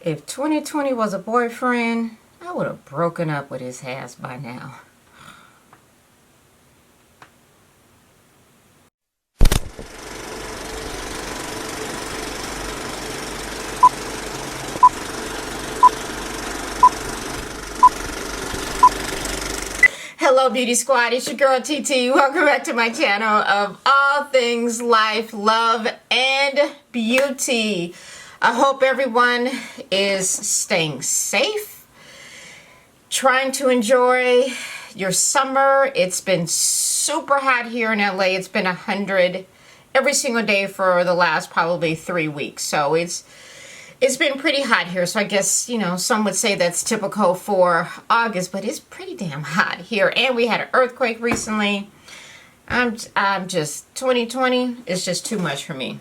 If 2020 was a boyfriend, I would have broken up with his ass by now. Hello Beauty Squad, it's your girl TeeTee. Welcome back to my channel of all things life, love, and beauty. I hope everyone is staying safe, trying to enjoy your summer. It's been super hot here in LA. It's been 100 every single day for the last probably 3 weeks. So it's been pretty hot here. So I guess, you know, some would say that's typical for August, but it's pretty damn hot here. And we had an earthquake recently. I'm just, 2020 is just too much for me.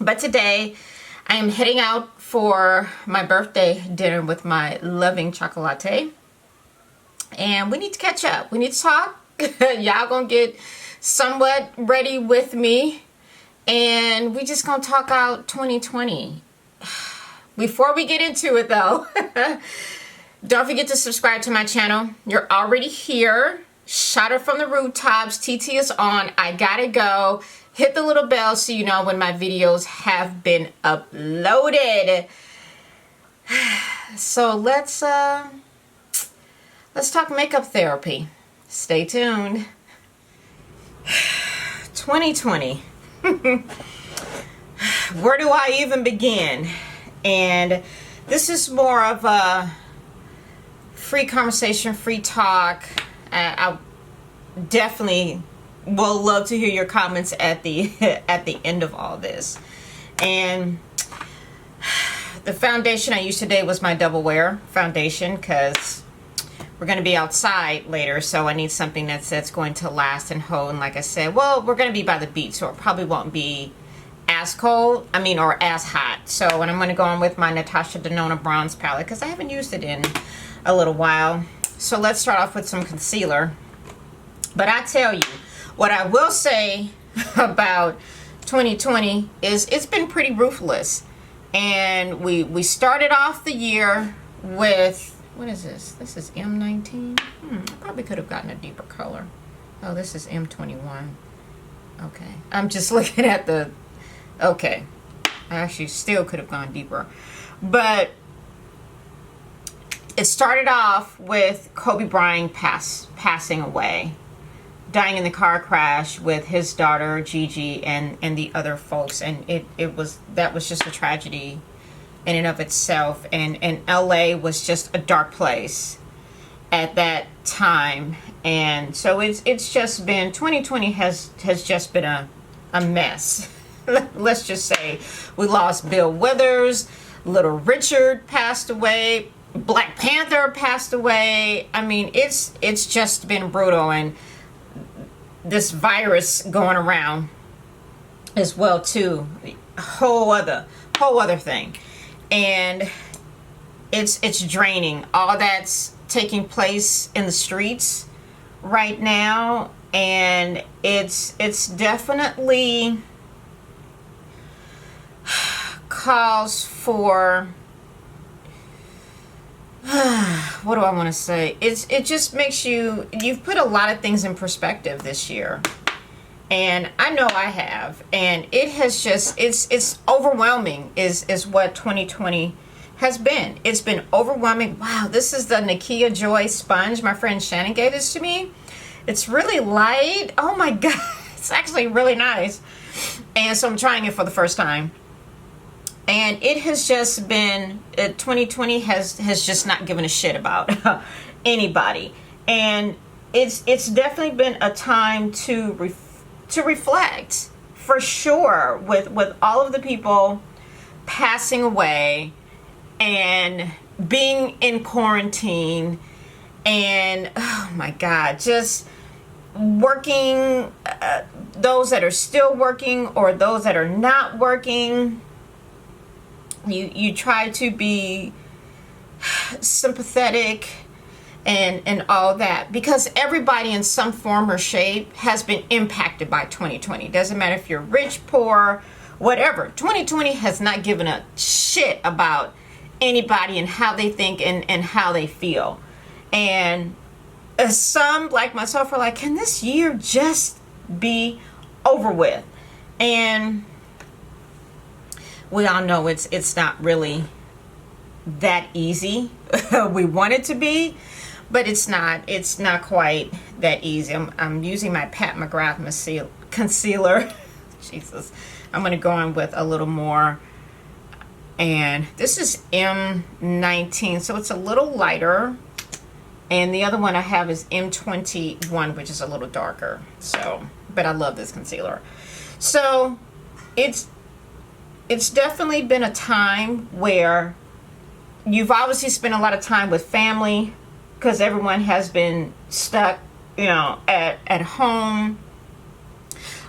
But today I am heading out for my birthday dinner with my loving chocolate. And we need to catch up. We need to talk. Y'all gonna get somewhat ready with me. And we just gonna talk out 2020. Before we get into it though, don't forget to subscribe to my channel. You're already here. Shout it from the rooftops. TeeTee is on. I gotta go. Hit the little bell so you know when my videos have been uploaded. So let's talk makeup therapy. Stay tuned. 2020. Where do I even begin? And this is more of a free conversation, free talk. I definitely will love to hear your comments at the end of all this. And the foundation I used today was my Double Wear foundation because we're going to be outside later, so I need something that's going to last and hold. And like I said, well, we're going to be by the beach, so it probably won't be as cold, or as hot. So, and I'm going to go on with my Natasha Deanna bronze palette because I haven't used it in a little while. So let's start off with some concealer. But I tell you, what I will say about 2020 is it's been pretty ruthless. And we started off the year with, what is this? This is M19. I probably could have gotten a deeper color. Oh, this is M21. Okay. I'm just looking at the, okay. I actually still could have gone deeper. But it started off with Kobe Bryant passing away, dying in the car crash with his daughter Gigi and the other folks, and that was just a tragedy in and of itself. And LA was just a dark place at that time, and so it's just been, 2020 has just been a mess. Let's just say we lost Bill Withers, Little Richard passed away, Black Panther passed away. I mean, it's just been brutal, and this virus going around as well too, whole other thing. And it's draining, all that's taking place in the streets right now, and it's definitely calls for what do I want to say? It just makes you've put a lot of things in perspective this year. And I know I have. And it has just, it's overwhelming is what 2020 has been. It's been overwhelming. Wow, this is the Nikia Joy sponge. My friend Shannon gave this to me. It's really light. Oh my God. It's actually really nice. And so I'm trying it for the first time. And it has just been, 2020 has just not given a shit about anybody. And it's definitely been a time to reflect, for sure, with all of the people passing away and being in quarantine, and oh my God, just working, those that are still working or those that are not working. You try to be sympathetic and all that, because everybody in some form or shape has been impacted by 2020. Doesn't matter if you're rich, poor, whatever. 2020 has not given a shit about anybody and how they think and how they feel. And some, like myself, are like, can this year just be over with? And we all know it's not really that easy. We want it to be, but it's not quite that easy. I'm using my Pat McGrath concealer. Jesus, I'm going to go in with a little more, and this is M19, so it's a little lighter, and the other one I have is M21, which is a little darker. So, but I love this concealer. So it's definitely been a time where you've obviously spent a lot of time with family, because everyone has been stuck, you know, at home.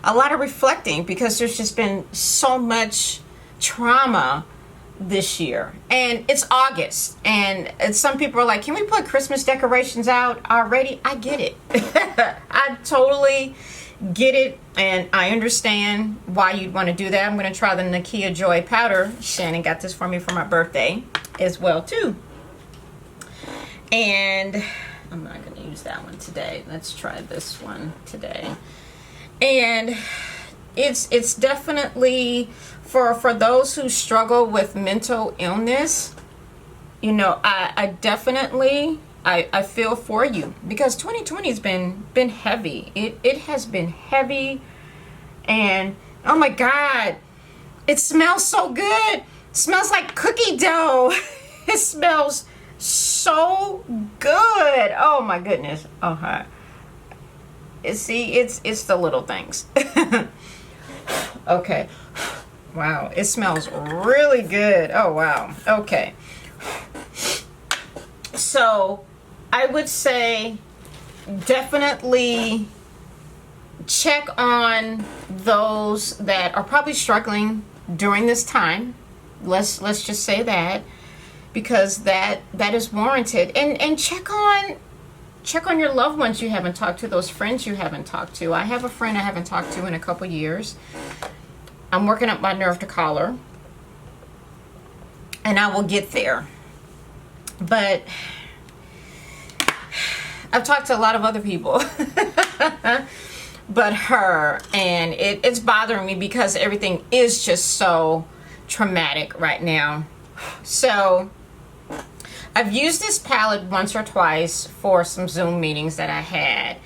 A lot of reflecting, because there's just been so much trauma this year. And it's August, and some people are like, can we put Christmas decorations out already? I get it. I totally get it, and I understand why you'd want to do that. I'm going to try the Nikia Joy powder. Shannon got this for me for my birthday as well too. And I'm not going to use that one today. Let's try this one today. And it's definitely for those who struggle with mental illness. You know, I definitely I feel for you, because 2020 has been heavy. It has been heavy, and oh my God, it smells so good. It smells like cookie dough. It smells so good. Oh my goodness. Oh hi. See, it's the little things. Okay. Wow, it smells really good. Oh wow. Okay. So I would say definitely check on those that are probably struggling during this time. Let's just say that, because that is warranted. And check on your loved ones you haven't talked to, those friends you haven't talked to. I have a friend I haven't talked to in a couple years. I'm working up my nerve to call her, and I will get there. But I've talked to a lot of other people but her, and it's bothering me because everything is just so traumatic right now. So I've used this palette once or twice for some Zoom meetings that I had.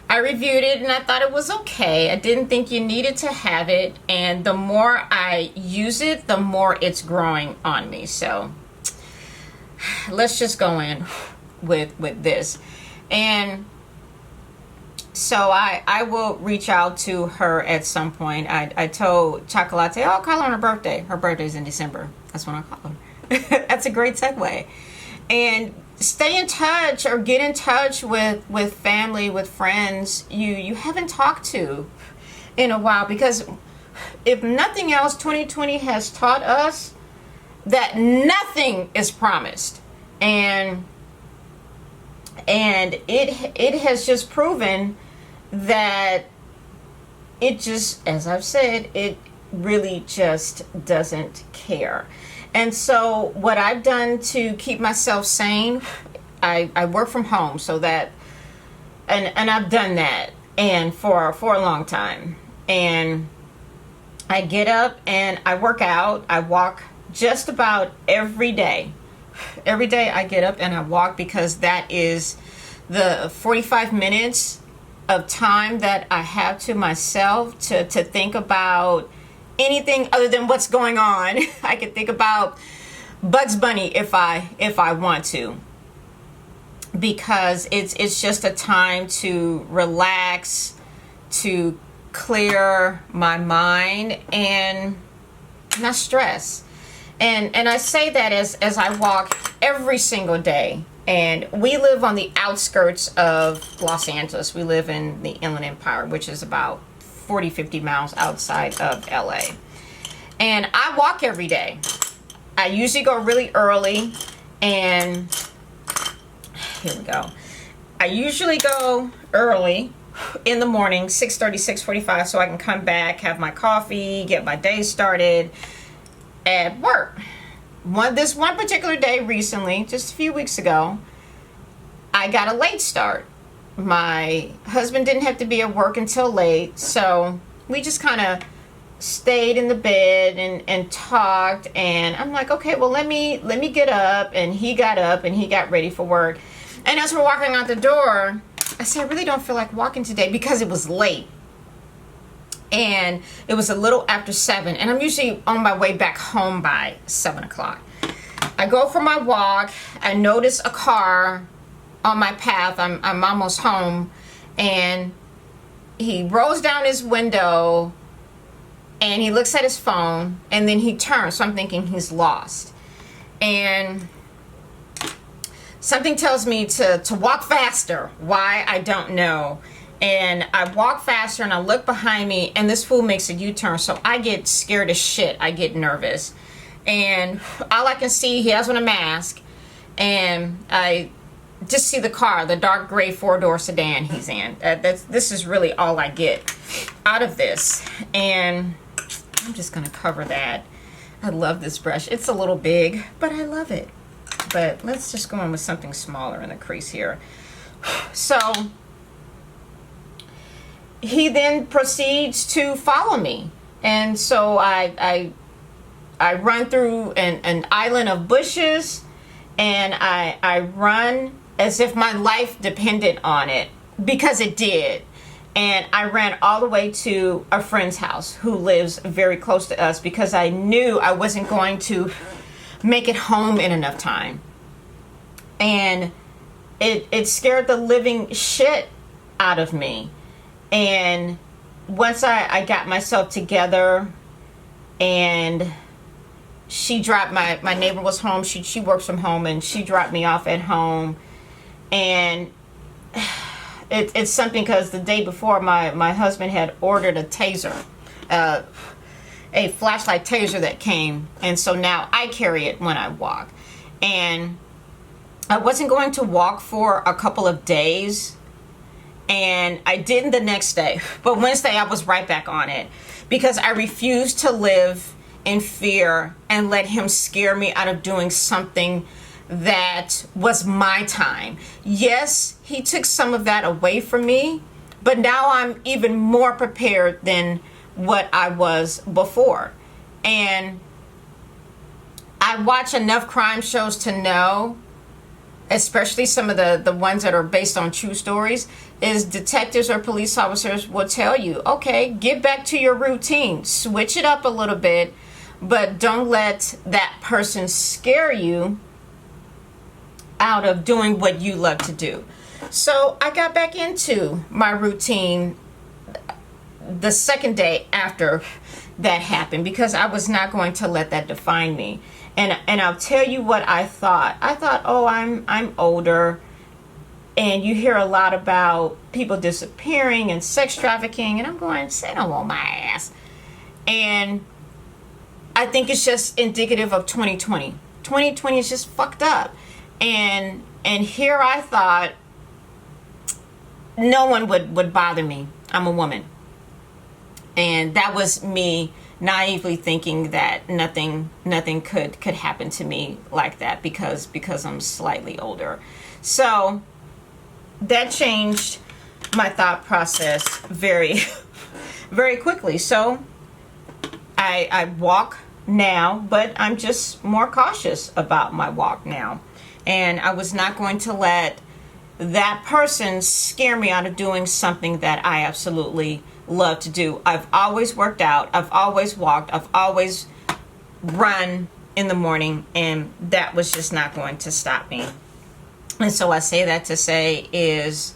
I reviewed it and I thought it was okay. I didn't think you needed to have it, and the more I use it, the more it's growing on me. So let's just go in with this. And so I will reach out to her at some point. I told Chocolate, I'll call her on her birthday. Her birthday's in December. That's when I'll call her. That's a great segue. And stay in touch, or get in touch with family, with friends you haven't talked to in a while, because if nothing else, 2020 has taught us that nothing is promised, and it has just proven that it just, as I've said, it really just doesn't care. And so what I've done to keep myself sane, I work from home, so that, and I've done that, and for a long time. And I get up and I work out. I walk just about every day. Every day I get up and I walk, because that is the 45 minutes of time that I have to myself to think about anything other than what's going on. I can think about Bugs Bunny if I want to, because it's just a time to relax, to clear my mind and not stress. And I say that as I walk every single day. And we live on the outskirts of Los Angeles. We live in the Inland Empire, which is about 40-50 miles outside of LA. And I walk every day. I usually go really early, and here we go. I usually go early in the morning, 6:30, 6:45, so I can come back, have my coffee, get my day started at work. this one particular day recently, just a few weeks ago, I got a late start. My husband didn't have to be at work until late, so we just kind of stayed in the bed and talked, and I'm like, okay, well, let me get up. And he got up and he got ready for work. And as we're walking out the door, I said, I really don't feel like walking today because it was late. And it was a little after 7, and I'm usually on my way back home by 7 o'clock. I go for my walk. I notice a car on my path. I'm almost home, and he rolls down his window and he looks at his phone, and then he turns. So I'm thinking he's lost, and something tells me to walk faster. Why, I don't know. And I walk faster, and I look behind me, and this fool makes a U-turn. So I get scared as shit. I get nervous, and all I can see, he has on a mask, and I just see the car, the dark gray 4-door sedan he's in. This is really all I get out of this. And I'm just gonna cover that. I love this brush. It's a little big, but I love it. But let's just go in with something smaller in the crease here. So he then proceeds to follow me, and so I run through an island of bushes, and I run as if my life depended on it, because it did. And I ran all the way to a friend's house who lives very close to us, because I knew I wasn't going to make it home in enough time. And it scared the living shit out of me. And once I got myself together, and she dropped my neighbor was home. She works from home, and she dropped me off at home. And it's something, because the day before, my husband had ordered a taser, a flashlight taser that came, and so now I carry it when I walk. And I wasn't going to walk for a couple of days, and I didn't the next day, but Wednesday I was right back on it, because I refused to live in fear and let him scare me out of doing something that was my time. Yes, he took some of that away from me, but now I'm even more prepared than what I was before. And I watch enough crime shows to know, especially some of the ones that are based on true stories, is detectives or police officers will tell you, okay, get back to your routine, switch it up a little bit, but don't let that person scare you out of doing what you love to do. So I got back into my routine the second day after that happened, because I was not going to let that define me. And I'll tell you what I thought. I thought, oh, I'm older, and you hear a lot about people disappearing and sex trafficking, and I'm going, sit on my ass. And I think it's just indicative of 2020. 2020 is just fucked up. And here I thought no one would bother me. I'm a woman. And that was me naively thinking that nothing could happen to me like that, because I'm slightly older. So that changed my thought process very very quickly. So I walk now, but I'm just more cautious about my walk now. And I was not going to let that person scare me out of doing something that I absolutely love to do. I've always worked out. I've always walked. I've always run in the morning, and that was just not going to stop me. And so I say that to say is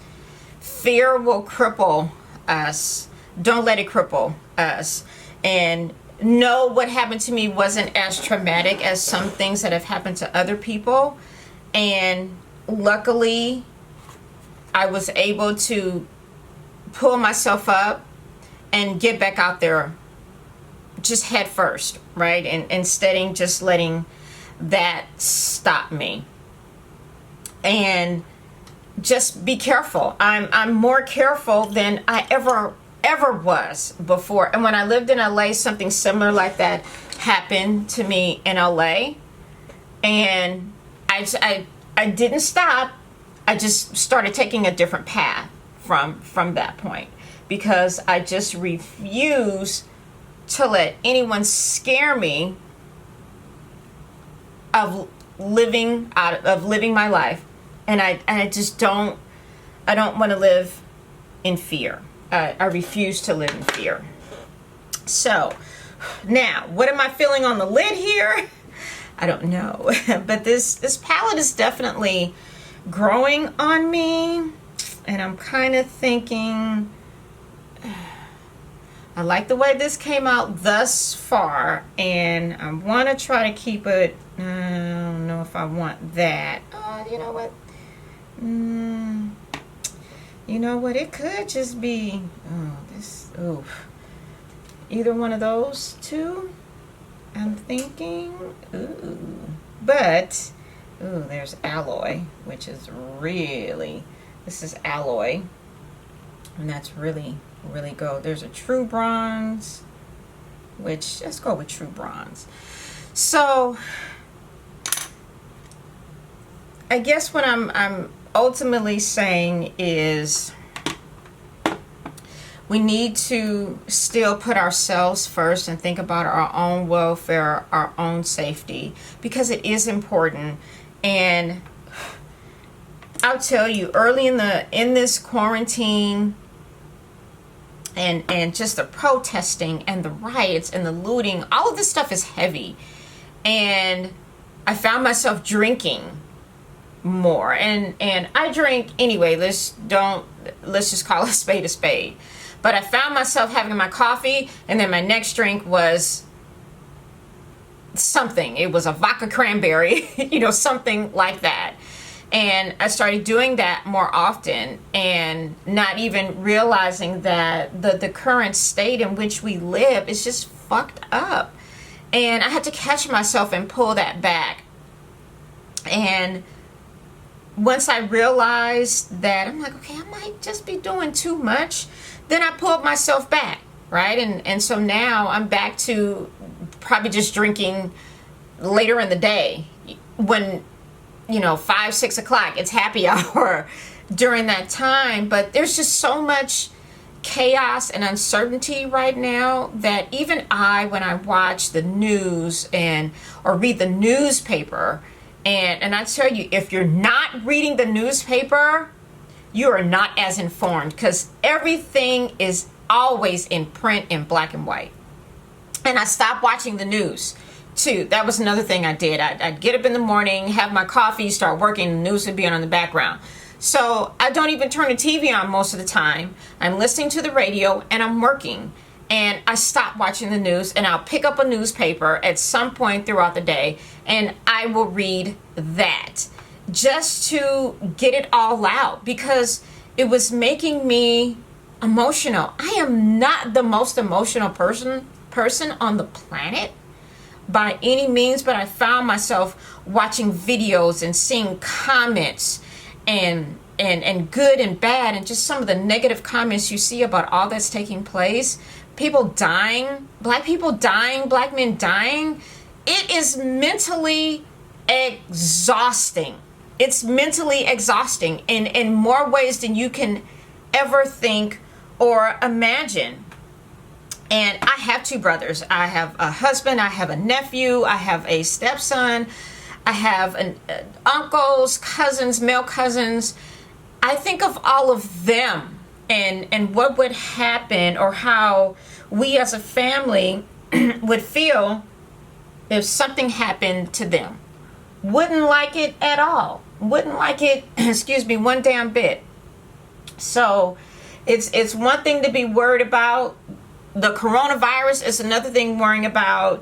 fear will cripple us. Don't let it cripple us. And no, what happened to me wasn't as traumatic as some things that have happened to other people. And luckily, I was able to pull myself up and get back out there just head first, right? And instead of just letting that stop me. And just be careful. I'm more careful than I ever was before. And when I lived in LA, something similar like that happened to me in LA. And I didn't stop. I just started taking a different path from that point, because I just refuse to let anyone scare me of living my life. And I just don't want to live in fear. I refuse to live in fear. So now, what am I feeling on the lid here? I don't know. But this palette is definitely growing on me. And I'm kind of thinking, I like the way this came out thus far. And I want to try to keep it. I don't know if I want that. You know what? You know what? It could just be, either one of those two. I'm thinking, but, there's alloy, which is really, this is alloy, and that's really, really gold. There's a true bronze, which, let's go with true bronze. So, I guess what I'm ultimately saying is, we need to still put ourselves first and think about our own welfare, our own safety, because it is important. And I'll tell you, early in this quarantine, and just the protesting and the riots and the looting, all of this stuff is heavy. And I found myself drinking more, and I drink anyway. Let's just call a spade a spade. But I found myself having my coffee, and then my next drink was something. It was a vodka cranberry, something like that. And I started doing that more often, and not even realizing that the current state in which we live is just fucked up. And I had to catch myself and pull that back. And once I realized that, I'm like, okay, I might just be doing too much. Then I pulled myself back, right? And so now I'm back to probably just drinking later in the day when, 5, 6 o'clock, it's happy hour during that time. But there's just so much chaos and uncertainty right now that even when I watch the news or read the newspaper, and I tell you, if you're not reading the newspaper, you are not as informed, because everything is always in print in black and white. And I stopped watching the news too. That was another thing I did. I'd get up in the morning, have my coffee, start working, the news would be on in the background. So I don't even turn the TV on most of the time. I'm listening to the radio and I'm working. And I stop watching the news, and I'll pick up a newspaper at some point throughout the day, and I will read that just to get it all out, because it was making me emotional. I am not the most emotional person on the planet by any means, but I found myself watching videos and seeing comments and good and bad, and just some of the negative comments you see about all that's taking place. People dying, black people dying, black men dying. It is mentally exhausting. It's mentally exhausting in more ways than you can ever think or imagine. And I have 2 brothers. I have a husband, I have a nephew, I have a stepson, I have uncles, cousins, male cousins. I think of all of them and what would happen, or how we as a family would feel if something happened to them. Wouldn't like it at all. Wouldn't like it, one damn bit. So it's one thing to be worried about the coronavirus. Is another thing worrying about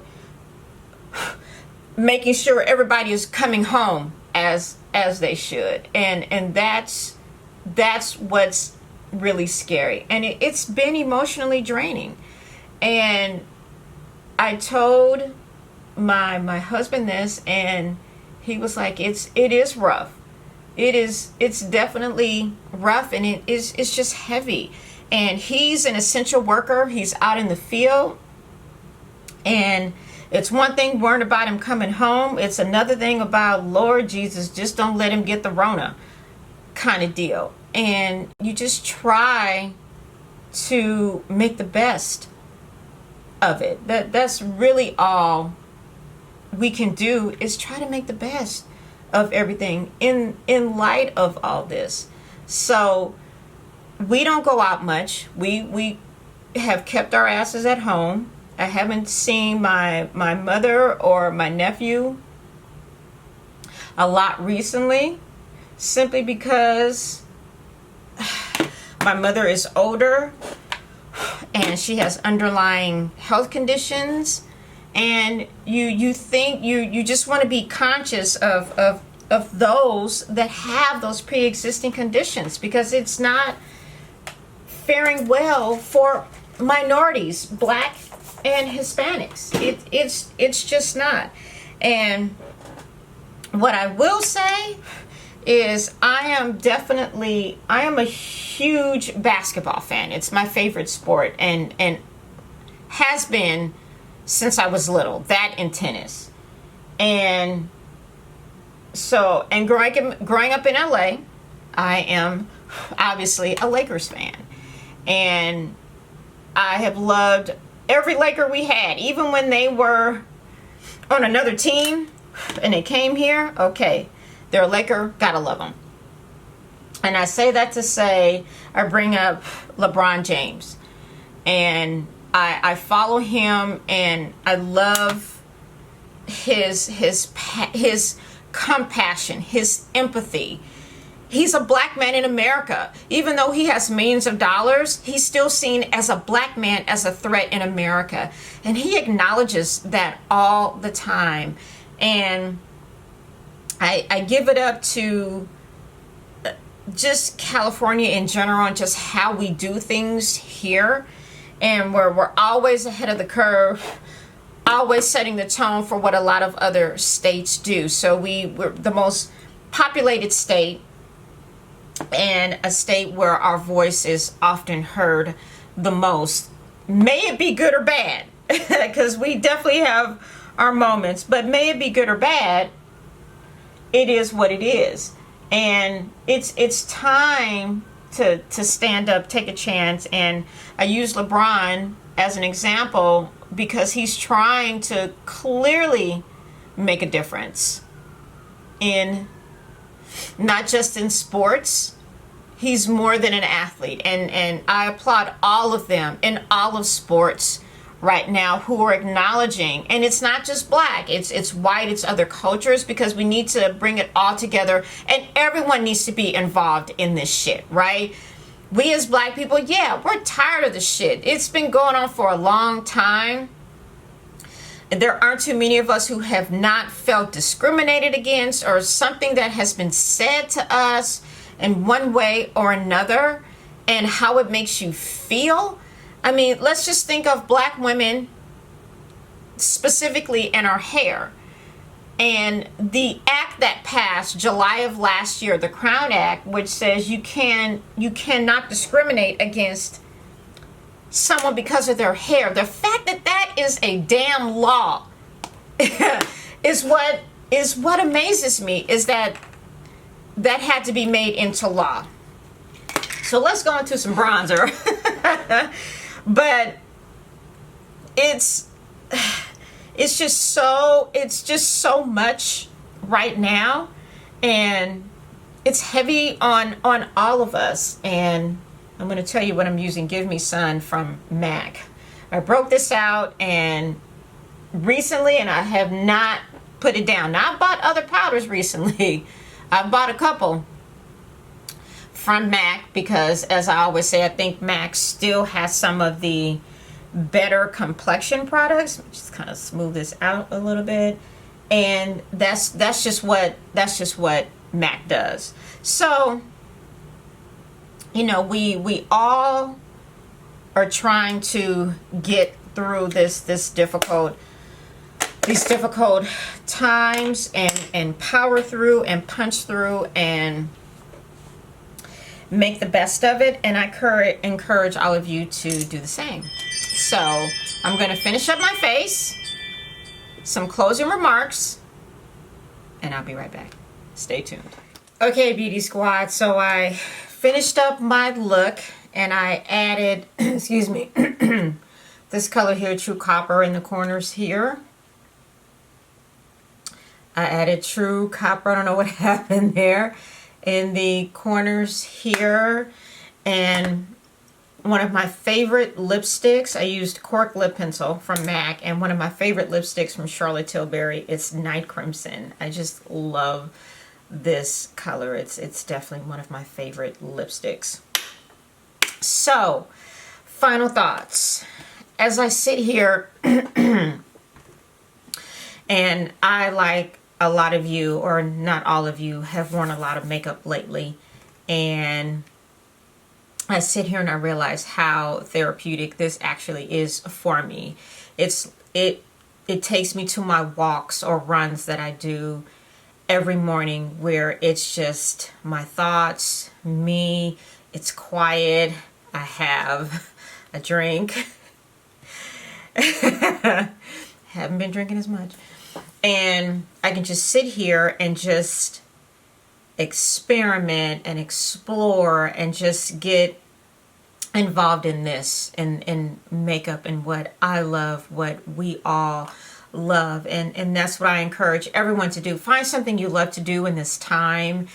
making sure everybody is coming home as they should. And that's what's really scary. And it's been emotionally draining. And I told my husband this, and he was like, it is rough. It's definitely rough, and it's just heavy. And he's an essential worker. He's out in the field, and It's one thing worrying about him coming home. It's another thing about, Lord Jesus, just don't let him get the Rona kind of deal. And you just try to make the best of it. That's really all we can do, is try to make the best of everything in light of all this. So we don't go out much. We have kept our asses at home. I haven't seen my mother or my nephew a lot recently, simply because my mother is older and she has underlying health conditions, and you think you just want to be conscious of those that have those pre-existing conditions, because it's not faring well for minorities, Black and Hispanics. It's just not. And what I will say is I am a huge basketball fan. It's my favorite sport, and has been since I was little. That and tennis. And so, and growing up in LA, I am obviously a Lakers fan. And I have loved every Laker we had, even when they were on another team and they came here. Okay, they're a Laker, gotta love them. And I say that to say, I bring up LeBron James, and I follow him, and I love his compassion, his empathy. He's a Black man in America. Even though he has millions of dollars, he's still seen as a Black man as a threat in America. And he acknowledges that all the time. And I give it up to just California in general, and just how we do things here. And we're always ahead of the curve, always setting the tone for what a lot of other states do. So we're the most populated state, and a state where our voice is often heard the most. May it be good or bad, because we definitely have our moments, but may it be good or bad, it is what it is. And it's time to stand up, take a chance. And I use LeBron as an example because he's trying to clearly make a difference in, not just in sports. He's more than an athlete, and I applaud all of them in all of sports right now who are acknowledging, and it's not just Black, it's white, it's other cultures, because we need to bring it all together, and everyone needs to be involved in this shit, right? We as Black people, yeah, we're tired of the shit. It's been going on for a long time. And there aren't too many of us who have not felt discriminated against, or something that has been said to us in one way or another, and how it makes you feel. I mean, let's just think of Black women specifically in our hair. And the act that passed July of last year, the Crown Act, which says you cannot discriminate against someone because of their hair. The fact that that is a damn law is what amazes me, is that had to be made into law. So let's go into some bronzer. But it's just so much right now, and it's heavy on all of us. And I'm going to tell you what I'm using. Give Me Sun from MAC. I broke this out and recently, and I have not put it down. Now, I've bought other powders recently. I've bought a couple from MAC because, as I always say, I think MAC still has some of the better complexion products. Let me just kind of smooth this out a little bit. And that's just what MAC does. So, you know, we all are trying to get through these difficult times, and power through and punch through and make the best of it. And I encourage all of you to do the same. So I'm going to finish up my face. some closing remarks, and I'll be right back. Stay tuned. Okay, Beauty Squad, so I finished up my look and I added, excuse me, this color here, True Copper, in the corners here. I added True Copper, I don't know what happened there, in the corners here. And one of my favorite lipsticks, I used Cork Lip Pencil from MAC, and one of my favorite lipsticks from Charlotte Tilbury, it's Night Crimson. I just love this color. It's definitely one of my favorite lipsticks. So, final thoughts. As I sit here, and I, like a lot of you, or not all of you, have worn a lot of makeup lately, and I sit here and I realize how therapeutic this actually is for me. It takes me to my walks or runs that I do every morning, where it's just my thoughts, me, it's quiet, I have a drink. Haven't been drinking as much. And I can just sit here and just experiment and explore and just get involved in this and makeup and what I love, what we all love. And that's what I encourage everyone to do. Find something you love to do in this time.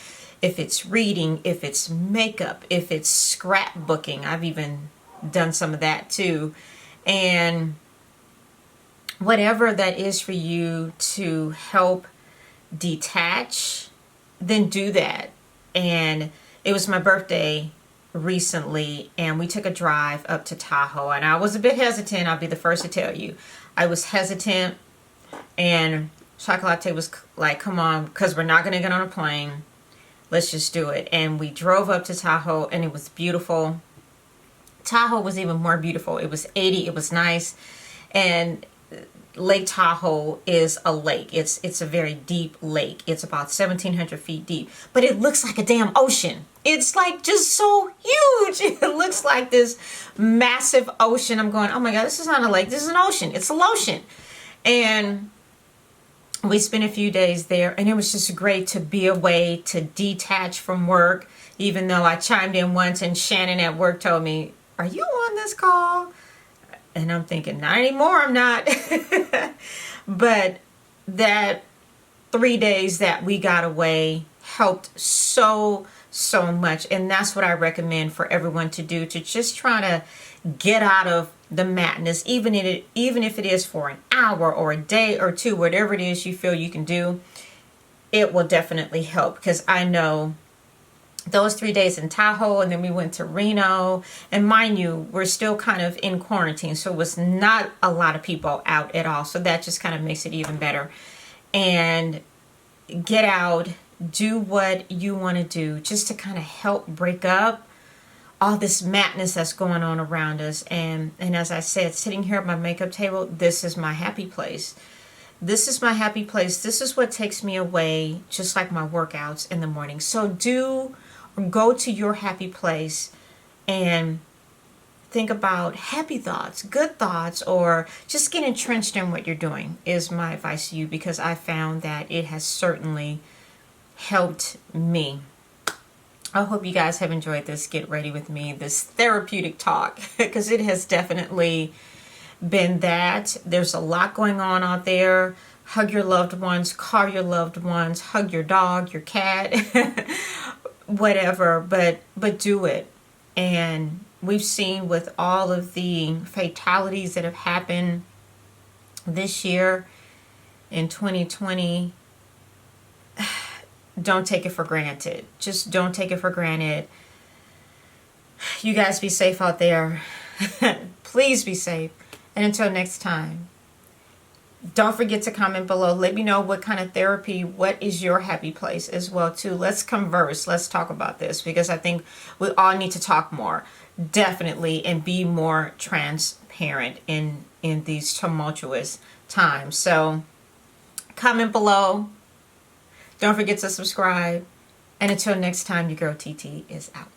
If it's reading, if it's makeup, if it's scrapbooking. I've even done some of that too. And whatever that is for you to help detach, then do that. And it was my birthday recently, and we took a drive up to Tahoe, and I was a bit hesitant. I'll be the first to tell you. I was hesitant, and Chocolate was like, come on, because we're not going to get on a plane. Let's just do it. And we drove up to Tahoe, and it was beautiful. Tahoe was even more beautiful. It was 80. It was nice. And Lake Tahoe is a lake. It's a very deep lake. It's about 1,700 feet deep, but it looks like a damn ocean. It's like just so huge. It looks like this massive ocean. I'm going, oh my God, this is not a lake. This is an ocean. It's a lotion. And we spent a few days there, and it was just great to be away, to detach from work, even though I chimed in once and Shannon at work told me, are you on this call? And I'm thinking, not anymore, I'm not. But that 3 days that we got away helped so much. And that's what I recommend for everyone to do, to just try to get out of the madness, even if it is for an hour or a day or two, whatever it is you feel you can do, it will definitely help. Because I know those 3 days in Tahoe, and then we went to Reno, and mind you, we're still kind of in quarantine, so it was not a lot of people out at all, so that just kind of makes it even better. And get out, do what you want to do, just to kind of help break up all this madness that's going on around us. And as I said, sitting here at my makeup table, this is my happy place. This is my happy place. This is what takes me away, just like my workouts in the morning. So go to your happy place and think about happy thoughts, good thoughts, or just get entrenched in what you're doing is my advice to you, because I found that it has certainly helped me. I hope you guys have enjoyed this Get Ready With Me, this therapeutic talk, because it has definitely been that. There's a lot going on out there. Hug your loved ones, call your loved ones, hug your dog, your cat, whatever, but do it. And we've seen with all of the fatalities that have happened this year in 2020, don't take it for granted. Just don't take it for granted. You guys be safe out there. Please be safe. And until next time, don't forget to comment below. Let me know what kind of therapy, what is your happy place as well too. Let's converse. Let's talk about this, because I think we all need to talk more, definitely, and be more transparent in these tumultuous times. So comment below. Don't forget to subscribe. And until next time, your girl TeeTee is out.